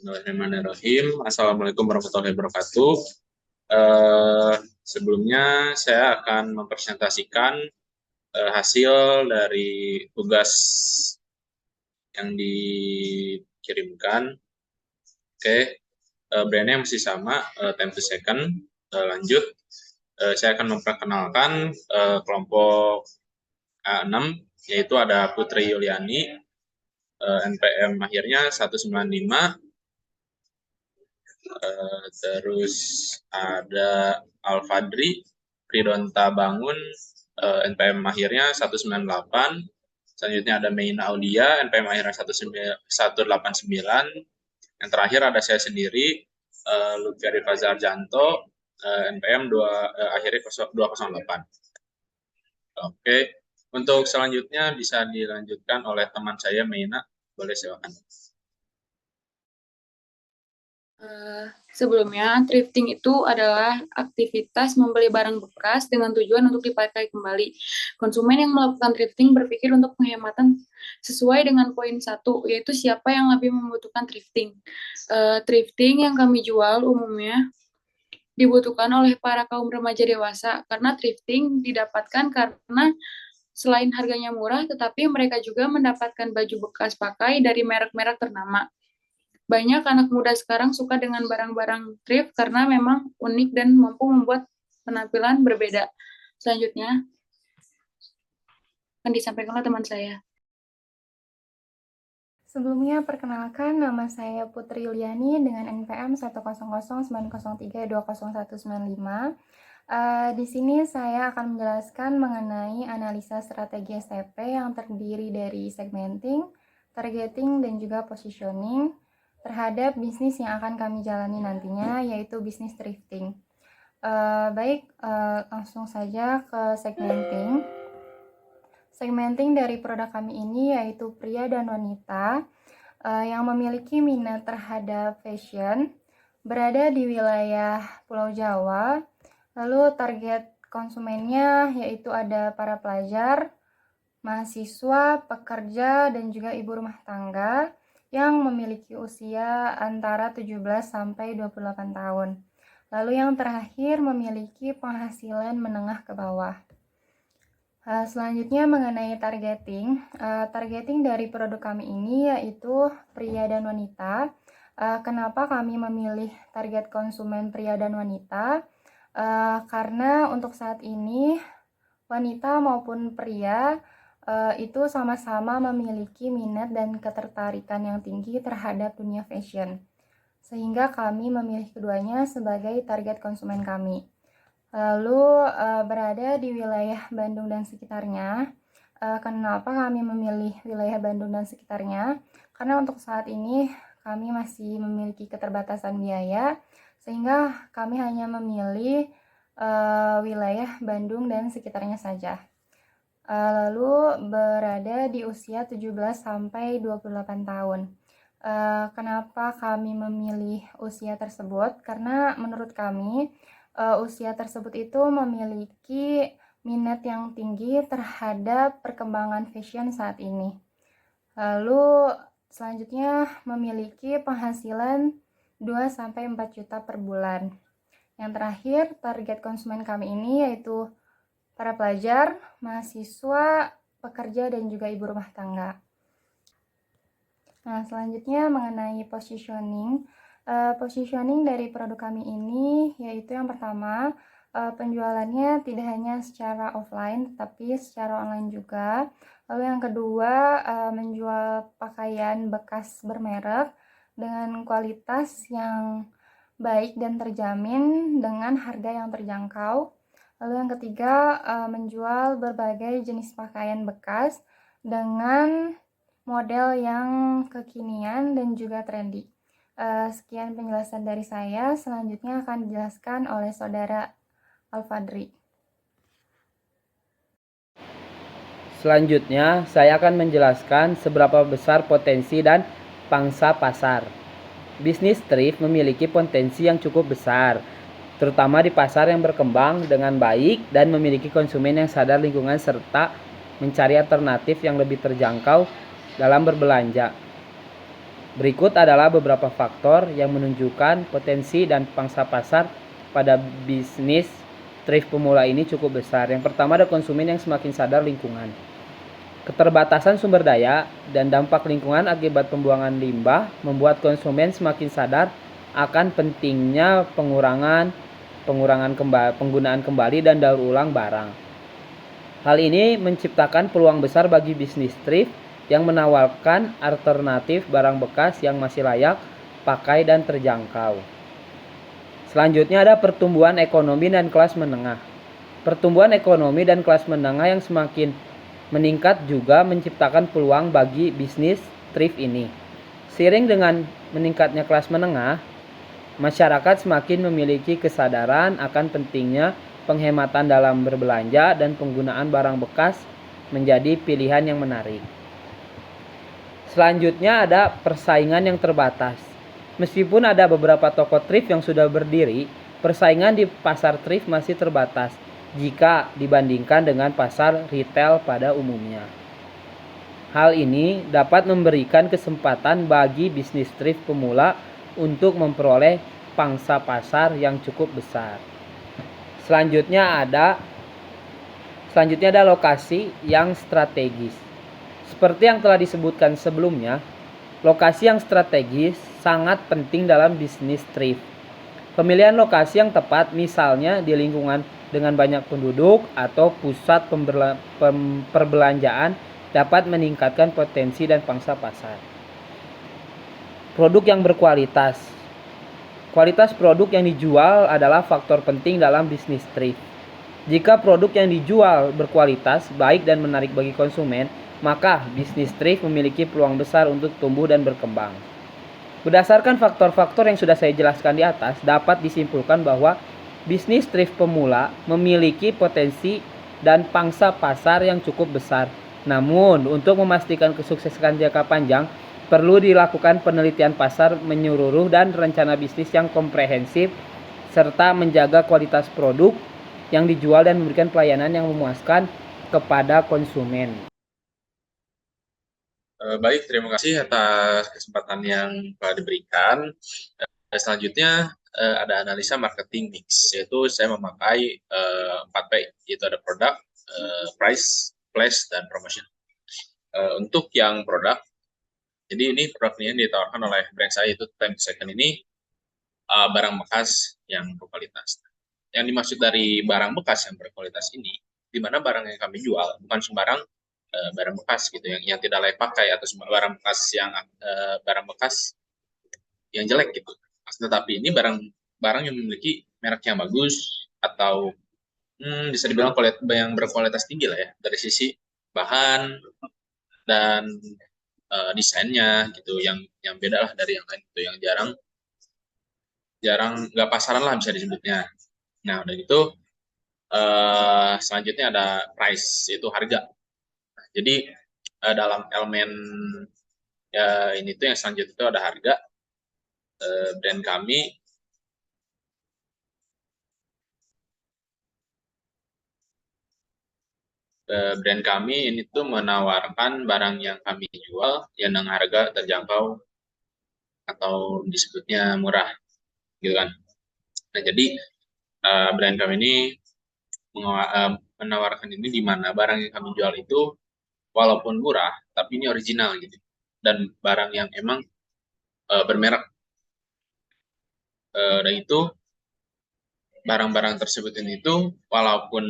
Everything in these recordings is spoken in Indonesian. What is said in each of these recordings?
Bismillahirrahmanirrahim. Assalamualaikum warahmatullahi wabarakatuh. Sebelumnya saya akan mempresentasikan hasil dari tugas yang dikirimkan. Oke, brandnya masih sama, time to second. Lanjut, saya akan memperkenalkan kelompok A6, yaitu ada Putri Yuliani, NPM akhirnya 195. Terus ada Alfadri Ridonta Bangun, NPM akhirnya 198. Selanjutnya ada Meina Aulia, NPM akhirnya 189. Yang terakhir ada saya sendiri, Lutfi Fazar Janto, NPM akhirnya 208. Oke, untuk selanjutnya bisa dilanjutkan oleh teman saya Meina, boleh silakan. Sebelumnya, thrifting itu adalah aktivitas membeli barang bekas dengan tujuan untuk dipakai kembali. Konsumen yang melakukan thrifting berpikir untuk penghematan sesuai dengan poin 1, yaitu siapa yang lebih membutuhkan thrifting. Thrifting yang kami jual umumnya dibutuhkan oleh para kaum remaja dewasa, karena thrifting didapatkan karena selain harganya murah, tetapi mereka juga mendapatkan baju bekas pakai dari merek-merek ternama. Banyak anak muda sekarang suka dengan barang-barang thrift karena memang unik dan mampu membuat penampilan berbeda. Selanjutnya akan disampaikan oleh teman saya. Sebelumnya, perkenalkan, nama saya Putri Yuliani dengan NPM 10090320195. Di sini saya akan menjelaskan mengenai analisa strategi STP yang terdiri dari segmenting, targeting, dan juga positioning terhadap bisnis yang akan kami jalani nantinya, yaitu bisnis thrifting. Langsung saja ke segmenting. Segmenting dari produk kami ini yaitu pria dan wanita yang memiliki minat terhadap fashion, berada di wilayah Pulau Jawa. Lalu target konsumennya yaitu ada para pelajar, mahasiswa, pekerja, dan juga ibu rumah tangga yang memiliki usia antara 17 sampai 28 tahun. Lalu yang terakhir memiliki penghasilan menengah ke bawah. Selanjutnya mengenai targeting. Targeting dari produk kami ini yaitu pria dan wanita. Kenapa kami memilih target konsumen pria dan wanita? Karena untuk saat ini wanita maupun pria itu sama-sama memiliki minat dan ketertarikan yang tinggi terhadap dunia fashion, sehingga kami memilih keduanya sebagai target konsumen kami. Lalu berada di wilayah Bandung dan sekitarnya. Kenapa kami memilih wilayah Bandung dan sekitarnya? Karena untuk saat ini kami masih memiliki keterbatasan biaya, sehingga kami hanya memilih wilayah Bandung dan sekitarnya saja. Lalu berada di usia 17 sampai 28 tahun. Kenapa kami memilih usia tersebut? Karena menurut kami usia tersebut itu memiliki minat yang tinggi terhadap perkembangan fashion saat ini. Lalu selanjutnya memiliki penghasilan 2-4 juta per bulan. Yang terakhir, target konsumen kami ini yaitu para pelajar, mahasiswa, pekerja, dan juga ibu rumah tangga. Nah, selanjutnya mengenai positioning. Positioning dari produk kami ini yaitu yang pertama, penjualannya tidak hanya secara offline tapi secara online juga. Lalu yang kedua, menjual pakaian bekas bermerek dengan kualitas yang baik dan terjamin dengan harga yang terjangkau. Lalu yang ketiga, menjual berbagai jenis pakaian bekas dengan model yang kekinian dan juga trendy. Sekian penjelasan dari saya. Selanjutnya akan dijelaskan oleh saudara Alfadri. Selanjutnya, saya akan menjelaskan seberapa besar potensi dan pangsa pasar. Bisnis thrift memiliki potensi yang cukup besar, terutama di pasar yang berkembang dengan baik dan memiliki konsumen yang sadar lingkungan serta mencari alternatif yang lebih terjangkau dalam berbelanja. Berikut adalah beberapa faktor yang menunjukkan potensi dan pangsa pasar pada bisnis thrift pemula ini cukup besar. Yang pertama ada konsumen yang semakin sadar lingkungan. Keterbatasan sumber daya dan dampak lingkungan akibat pembuangan limbah membuat konsumen semakin sadar akan pentingnya penggunaan kembali dan daur ulang barang. Hal ini menciptakan peluang besar bagi bisnis thrift yang menawarkan alternatif barang bekas yang masih layak pakai dan terjangkau. Selanjutnya ada pertumbuhan ekonomi dan kelas menengah. Pertumbuhan ekonomi dan kelas menengah yang semakin meningkat juga menciptakan peluang bagi bisnis thrift ini. Seiring dengan meningkatnya kelas menengah, masyarakat semakin memiliki kesadaran akan pentingnya penghematan dalam berbelanja dan penggunaan barang bekas menjadi pilihan yang menarik. Selanjutnya ada persaingan yang terbatas. Meskipun ada beberapa toko thrift yang sudah berdiri, persaingan di pasar thrift masih terbatas jika dibandingkan dengan pasar retail pada umumnya. Hal ini dapat memberikan kesempatan bagi bisnis thrift pemula untuk memperoleh pangsa pasar yang cukup besar. Selanjutnya ada lokasi yang strategis. Seperti yang telah disebutkan sebelumnya, lokasi yang strategis sangat penting dalam bisnis thrift. Pemilihan lokasi yang tepat, misalnya di lingkungan dengan banyak penduduk atau pusat perbelanjaan, dapat meningkatkan potensi dan pangsa pasar. Produk yang berkualitas. Kualitas produk yang dijual adalah faktor penting dalam bisnis thrift. Jika produk yang dijual berkualitas, baik dan menarik bagi konsumen, maka bisnis thrift memiliki peluang besar untuk tumbuh dan berkembang. Berdasarkan faktor-faktor yang sudah saya jelaskan di atas, dapat disimpulkan bahwa bisnis thrift pemula memiliki potensi dan pangsa pasar yang cukup besar. Namun, untuk memastikan kesuksesan jangka panjang, perlu dilakukan penelitian pasar menyeluruh dan rencana bisnis yang komprehensif, serta menjaga kualitas produk yang dijual dan memberikan pelayanan yang memuaskan kepada konsumen. Baik, terima kasih atas kesempatan yang telah diberikan. Selanjutnya ada analisa marketing mix, yaitu saya memakai 4P, yaitu ada produk, price, place, dan promotion. Untuk yang produk, jadi ini produknya yang ditawarkan oleh brand saya, itu Time Second ini barang bekas yang berkualitas. Yang dimaksud dari barang bekas yang berkualitas ini, di mana barang yang kami jual bukan sembarang barang bekas gitu yang tidak layak pakai atau barang bekas yang jelek gitu. Tetapi ini barang yang memiliki merek yang bagus atau bisa dibilang yang berkualitas tinggi lah ya, dari sisi bahan dan desainnya gitu, yang beda lah dari yang lain gitu, yang jarang nggak pasaran lah bisa disebutnya. Nah udah gitu selanjutnya ada price, yaitu harga. Jadi dalam elemen ini tuh yang selanjutnya itu ada harga. Brand kami ini tuh menawarkan barang yang kami jual yang dengan harga terjangkau atau disebutnya murah gitu kan. Nah jadi brand kami ini menawarkan ini di mana barang yang kami jual itu walaupun murah tapi ini original gitu, dan barang yang emang bermerek. Dan itu barang-barang tersebut ini tuh walaupun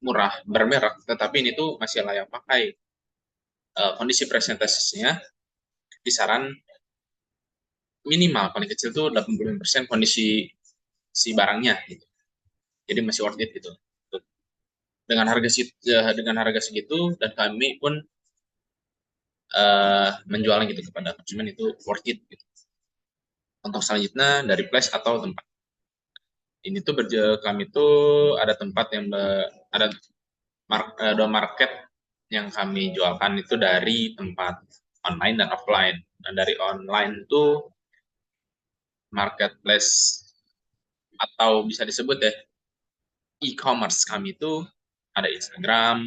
murah bermerek tetapi ini tuh masih layak pakai. Kondisi presentasinya kisaran minimal paling kecil tuh 85% kondisi si barangnya gitu. Jadi masih worth it gitu. Dengan harga segitu, dan kami pun menjualnya gitu kepada konsumen, itu worth it gitu. Untuk selanjutnya dari place atau tempat. Ini tuh kami tuh ada tempat yang ada dua market yang kami jualkan itu dari tempat online dan offline. Dan dari online itu marketplace atau bisa disebut ya e-commerce kami itu ada Instagram,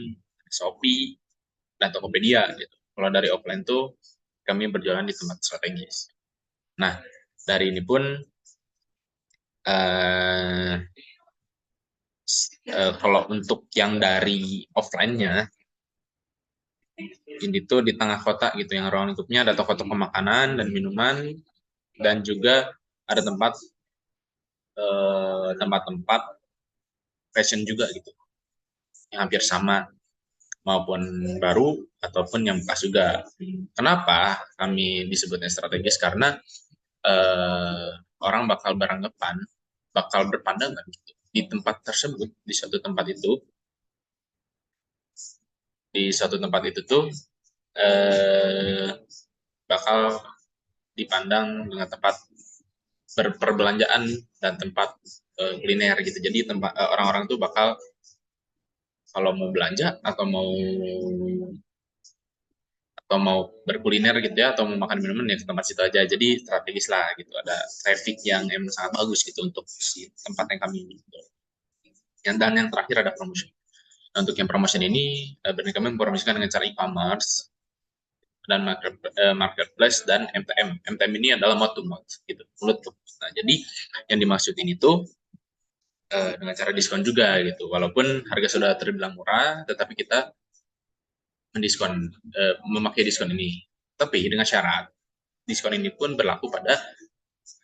Shopee, dan Tokopedia gitu. Kalau dari offline tuh kami berjualan di tempat strategis. Nah, dari ini pun kalau untuk yang dari offline-nya, ini tuh di tengah kota gitu, yang ruang lingkupnya ada toko-toko makanan dan minuman, dan juga ada tempat-tempat fashion juga gitu, yang hampir sama, maupun baru ataupun yang bekas juga. Kenapa kami disebutnya strategis? Karena orang bakal berpandangan gitu, di tempat tersebut, di suatu tempat itu tuh bakal dipandang dengan tempat perbelanjaan dan tempat kuliner gitu. Jadi orang-orang tuh bakal kalau mau belanja atau mau berkuliner gitu ya, atau mau makan minuman ya ke tempat situ aja. Jadi strategis lah gitu. Ada traffic yang emang sangat bagus gitu untuk si tempat yang kami gitu. Dan yang terakhir ada promotion. Nah, untuk yang promotion ini brand kami mempromosikan dengan cara e-commerce dan marketplace dan MTM. MTM ini adalah mouth to mouth gitu, mulut ke mulut. Nah, jadi yang dimaksud ini tuh dengan cara diskon juga gitu. Walaupun harga sudah terbilang murah, tetapi kita memakai diskon ini. Tapi dengan syarat diskon ini pun berlaku pada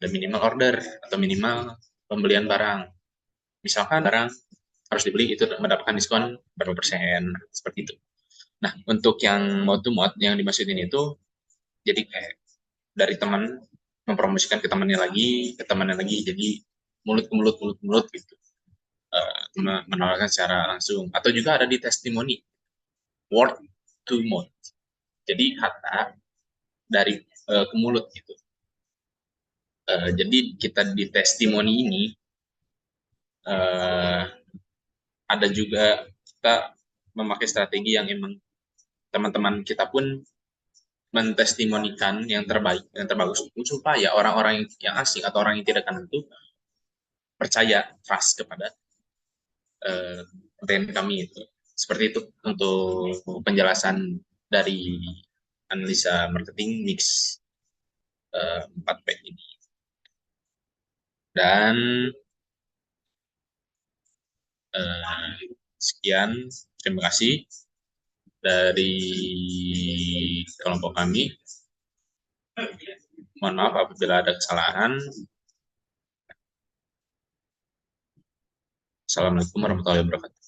minimal order atau minimal pembelian barang. Misalkan barang harus dibeli itu mendapatkan diskon berapa persen, seperti itu. Nah, untuk yang mouth to mouth yang dimaksudin itu, jadi kayak dari teman mempromosikan ke temannya lagi, jadi mulut ke mulut gitu, menawarkan secara langsung. Atau juga ada di testimoni, word to mouth, jadi kata dari ke mulut gitu. Jadi kita di testimoni ini ada juga kita memakai strategi yang emang teman-teman kita pun mentestimonikan yang terbaik, yang terbagus, supaya orang-orang yang asing atau orang yang tidak kenal itu percaya, trust kepada brand kami itu. Seperti itu untuk penjelasan dari analisa marketing mix 4P ini. Dan sekian, terima kasih dari kelompok kami. Mohon maaf apabila ada kesalahan. Assalamualaikum warahmatullahi wabarakatuh.